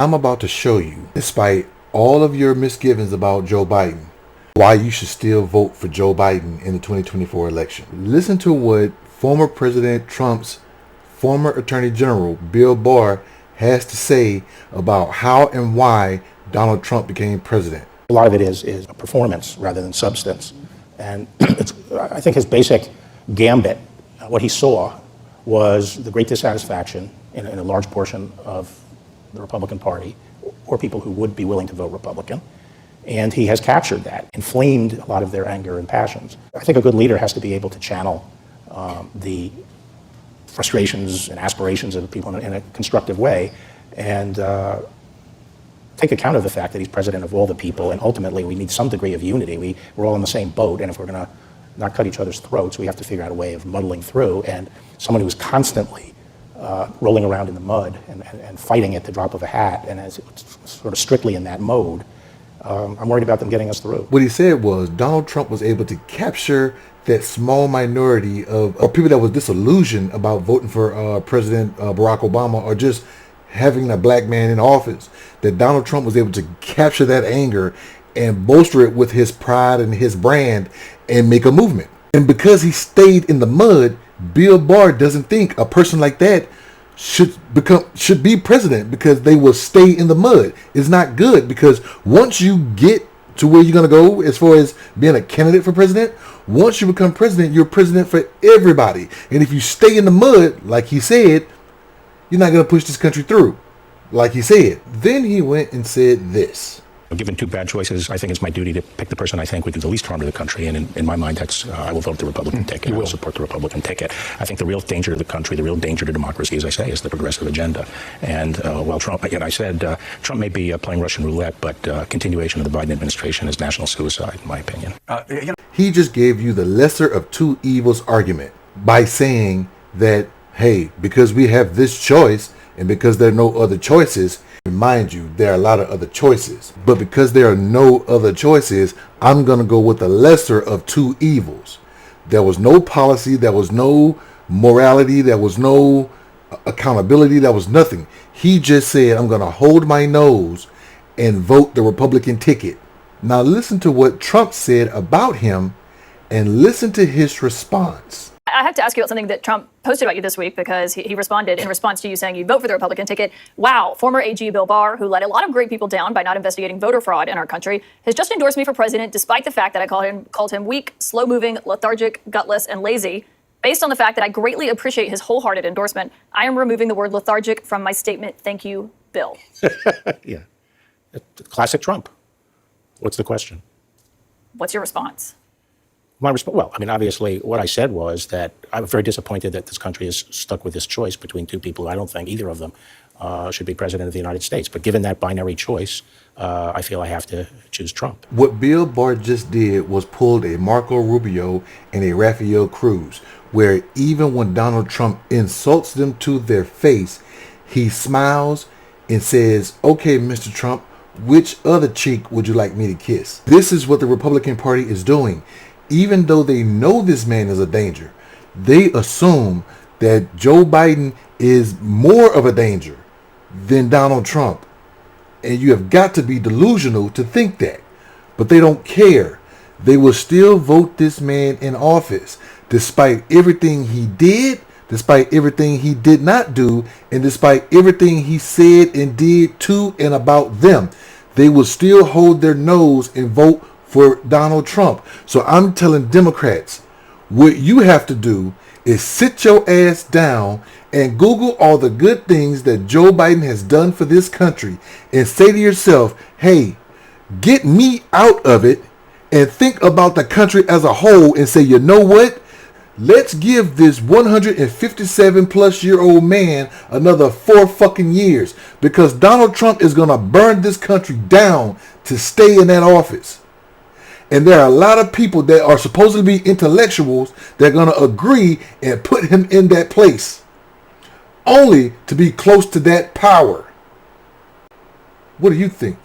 I'm about to show you, despite all of your misgivings about Joe Biden, why you should still vote for Joe Biden in the 2024 election. Listen to what former President Trump's former Attorney General, Bill Barr, has to say about how and why Donald Trump became president. A lot of it is a performance rather than substance. And I think his basic gambit, what he saw, was the great dissatisfaction in a large portion of the Republican Party, or people who would be willing to vote Republican. And he has captured that, inflamed a lot of their anger and passions. I think a good leader has to be able to channel the frustrations and aspirations of the people in a constructive way, and take account of the fact that he's president of all the people, and ultimately we need some degree of unity. We're all in the same boat, and if we're going to not cut each other's throats, we have to figure out a way of muddling through. And someone who's constantly rolling around in the mud and fighting at the drop of a hat, and as sort of strictly in that mode, I'm worried about them getting us through. What he said was Donald Trump was able to capture that small minority of people that was disillusioned about voting for President Barack Obama, or just having a black man in office, that Donald Trump was able to capture that anger and bolster it with his pride and his brand and make a movement. And because he stayed in the mud, Bill Barr doesn't think a person like that should be president, because they will stay in the mud. It's not good, because once you get to where you're going to go as far as being a candidate for president, once you become president, you're president for everybody. And if you stay in the mud, like he said, you're not going to push this country through, like he said. Then he went and said this. Given two bad choices, I think it's my duty to pick the person I think would do the least harm to the country. And in my mind, that's I will vote the Republican ticket. I will support the Republican ticket. I think the real danger to the country, the real danger to democracy, as I say, is the progressive agenda. And while Trump, again, I said Trump may be playing Russian roulette, but continuation of the Biden administration is national suicide, in my opinion. He just gave you the lesser of two evils argument by saying that, hey, because we have this choice and because there are no other choices, mind you, there are a lot of other choices, but because there are no other choices, I'm going to go with the lesser of two evils. There was no policy, there was no morality, there was no accountability, there was nothing. He just said, I'm going to hold my nose and vote the Republican ticket. Now listen to what Trump said about him and listen to his response. I have to ask you about something that Trump posted about you this week, because he responded in response to you saying you vote for the Republican ticket. Wow, former AG Bill Barr, who let a lot of great people down by not investigating voter fraud in our country, has just endorsed me for president, despite the fact that I called him weak, slow-moving, lethargic, gutless, and lazy. Based on the fact that I greatly appreciate his wholehearted endorsement, I am removing the word lethargic from my statement. Thank you, Bill. Yeah, classic Trump. What's the question? What's your response? Well, I mean, obviously, what I said was that I'm very disappointed that this country is stuck with this choice between two people. I don't think either of them should be president of the United States. But given that binary choice, I feel I have to choose Trump. What Bill Barr just did was pulled a Marco Rubio and a Rafael Cruz, where even when Donald Trump insults them to their face, he smiles and says, okay, Mr. Trump, which other cheek would you like me to kiss? This is what the Republican Party is doing. Even though they know this man is a danger, they assume that Joe Biden is more of a danger than Donald Trump. And you have got to be delusional to think that. But they don't care. They will still vote this man in office, despite everything he did, despite everything he did not do, and despite everything he said and did to and about them. They will still hold their nose and vote for Donald Trump. So I'm telling Democrats, what you have to do is sit your ass down and Google all the good things that Joe Biden has done for this country and say to yourself, hey, get me out of it, and think about the country as a whole and say, you know what? Let's give this 157 plus year old man another 4 fucking years, because Donald Trump is going to burn this country down to stay in that office. And there are a lot of people that are supposed to be intellectuals that are going to agree and put him in that place, only to be close to that power. What do you think?